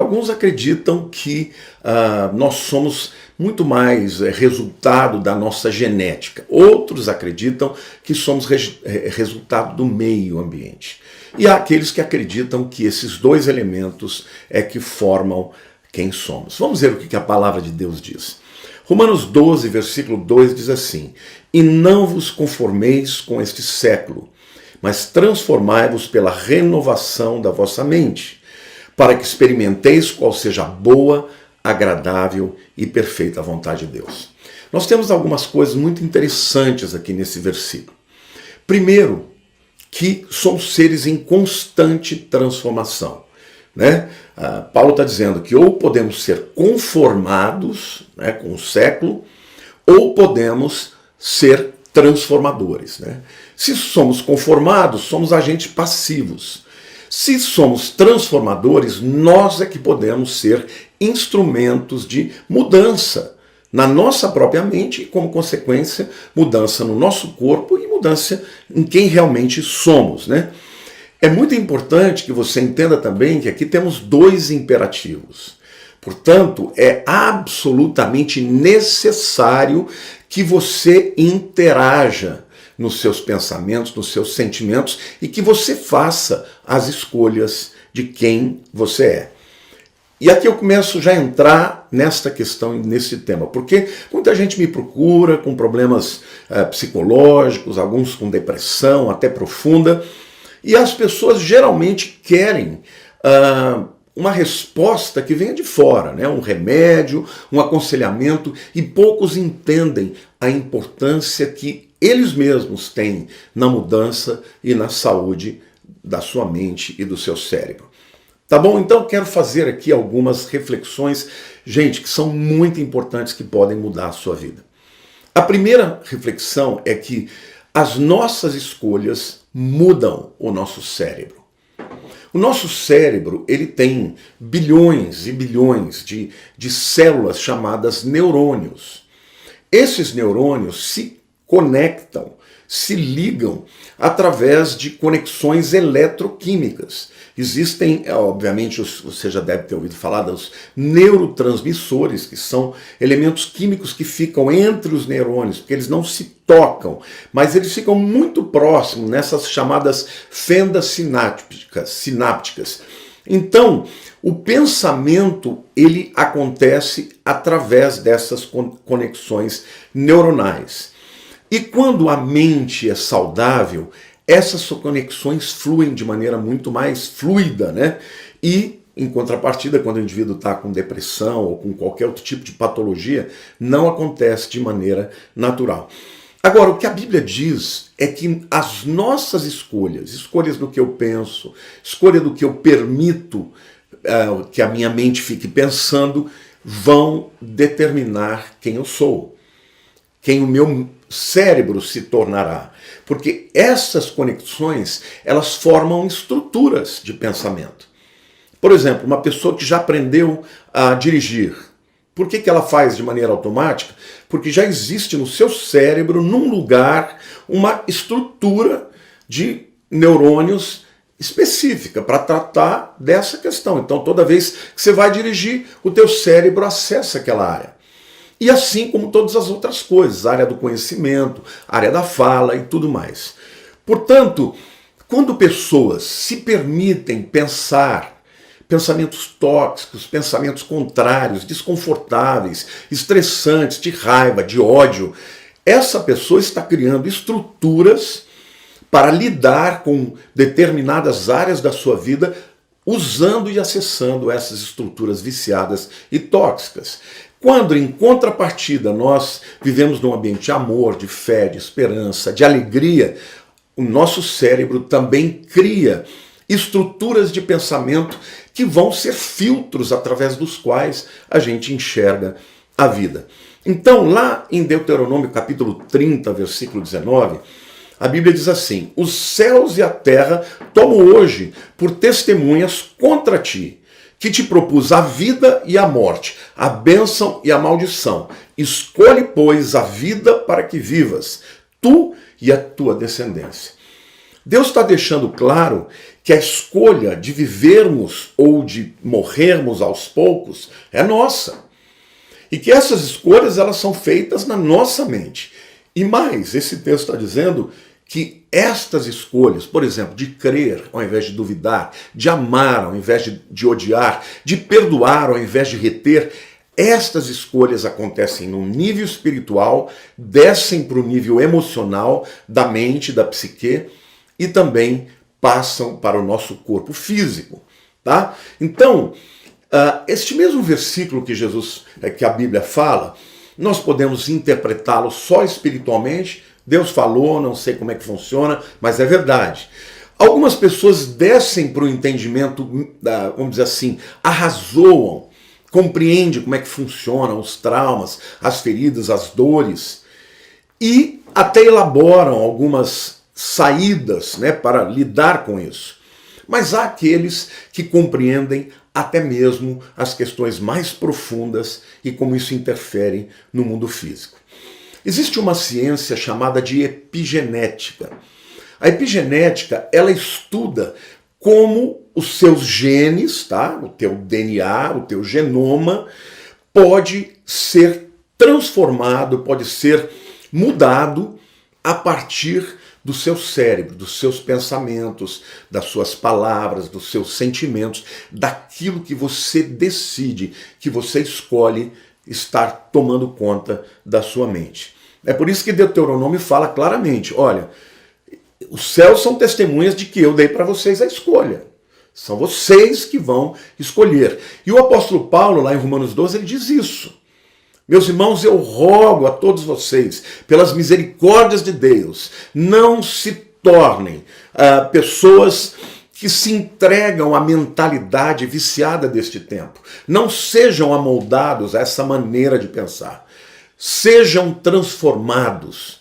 Alguns acreditam que nós somos muito mais resultado da nossa genética. Outros acreditam que somos resultado do meio ambiente. E há aqueles que acreditam que esses dois elementos é que formam quem somos. Vamos ver o que a palavra de Deus diz. Romanos 12, versículo 2 diz assim: E não vos conformeis com este século, mas transformai-vos pela renovação da vossa mente, para que experimenteis qual seja a boa, agradável e perfeita vontade de Deus. Nós temos algumas coisas muito interessantes aqui nesse versículo. Primeiro, que somos seres em constante transformação, né? Paulo está dizendo que ou podemos ser conformados, né, com o século, ou podemos ser transformadores, né? Se somos conformados, somos agentes passivos. Se somos transformadores, nós é que podemos ser instrumentos de mudança na nossa própria mente e, como consequência, mudança no nosso corpo e mudança em quem realmente somos, né? É muito importante que você entenda também que aqui temos dois imperativos. Portanto, é absolutamente necessário que você interaja nos seus pensamentos, nos seus sentimentos e que você faça as escolhas de quem você é. E aqui eu começo já a entrar nesta questão, nesse tema, porque muita gente me procura com problemas psicológicos, alguns com depressão até profunda, e as pessoas geralmente querem uma resposta que venha de fora, né? Um remédio, um aconselhamento, e poucos entendem a importância que eles mesmos têm na mudança e na saúde da sua mente e do seu cérebro. Tá bom? Então quero fazer aqui algumas reflexões, gente, que são muito importantes, que podem mudar a sua vida. A primeira reflexão é que as nossas escolhas mudam o nosso cérebro. O nosso cérebro, ele tem bilhões e bilhões de células chamadas neurônios. Esses neurônios se conectam, se ligam através de conexões eletroquímicas. Existem, obviamente, você já deve ter ouvido falar dos neurotransmissores, que são elementos químicos que ficam entre os neurônios, porque eles não se tocam, mas eles ficam muito próximos nessas chamadas fendas sinápticas. Então, o pensamento, ele acontece através dessas conexões neuronais. E quando a mente é saudável, essas conexões fluem de maneira muito mais fluida, né? E, em contrapartida, quando o indivíduo está com depressão ou com qualquer outro tipo de patologia, não acontece de maneira natural. Agora, o que a Bíblia diz é que as nossas escolhas do que eu penso, escolha do que eu permito que a minha mente fique pensando, vão determinar quem eu sou, quem o meu cérebro se tornará. Porque essas conexões, elas formam estruturas de pensamento. Por exemplo, uma pessoa que já aprendeu a dirigir, por que ela faz de maneira automática? Porque já existe no seu cérebro, num lugar, uma estrutura de neurônios específica para tratar dessa questão. Então, toda vez que você vai dirigir, o teu cérebro acessa aquela área. E assim como todas as outras coisas, a área do conhecimento, a área da fala e tudo mais. Portanto, quando pessoas se permitem pensar pensamentos tóxicos, pensamentos contrários, desconfortáveis, estressantes, de raiva, de ódio, essa pessoa está criando estruturas para lidar com determinadas áreas da sua vida, usando e acessando essas estruturas viciadas e tóxicas. Quando, em contrapartida, nós vivemos num ambiente de amor, de fé, de esperança, de alegria, o nosso cérebro também cria estruturas de pensamento que vão ser filtros através dos quais a gente enxerga a vida. Então, lá em Deuteronômio capítulo 30, versículo 19, a Bíblia diz assim: os céus e a terra tomo hoje por testemunhas contra ti, que te propus a vida e a morte, a bênção e a maldição. Escolhe, pois, a vida para que vivas, tu e a tua descendência. Deus está deixando claro que a escolha de vivermos ou de morrermos aos poucos é nossa. E que essas escolhas elas são feitas na nossa mente. E mais, esse texto está dizendo que estas escolhas, por exemplo, de crer ao invés de duvidar, de amar ao invés de odiar, de perdoar ao invés de reter, estas escolhas acontecem no nível espiritual, descem para o nível emocional da mente, da psique e também passam para o nosso corpo físico. Tá? Então, este mesmo versículo que a Bíblia fala, nós podemos interpretá-lo só espiritualmente. Deus falou, não sei como é que funciona, mas é verdade. Algumas pessoas descem para o entendimento, vamos dizer assim, arrazoam, compreendem como é que funcionam os traumas, as feridas, as dores, e até elaboram algumas saídas, né, para lidar com isso. Mas há aqueles que compreendem até mesmo as questões mais profundas e como isso interfere no mundo físico. Existe uma ciência chamada de epigenética. A epigenética, ela estuda como os seus genes, tá? O teu DNA, o teu genoma, pode ser transformado, pode ser mudado a partir do seu cérebro, dos seus pensamentos, das suas palavras, dos seus sentimentos, daquilo que você decide, que você escolhe estar tomando conta da sua mente. É por isso que Deuteronômio fala claramente, olha, os céus são testemunhas de que eu dei para vocês a escolha. São vocês que vão escolher. E o apóstolo Paulo, lá em Romanos 12, ele diz isso. Meus irmãos, eu rogo a todos vocês, pelas misericórdias de Deus, não se tornem pessoas que se entregam à mentalidade viciada deste tempo. Não sejam amoldados a essa maneira de pensar. Sejam transformados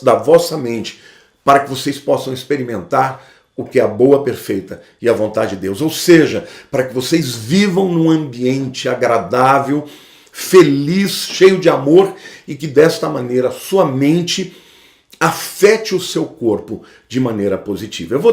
da vossa mente para que vocês possam experimentar o que é a boa, perfeita e a vontade de Deus. Ou seja, para que vocês vivam num ambiente agradável, feliz, cheio de amor e que desta maneira sua mente afete o seu corpo de maneira positiva. Eu vou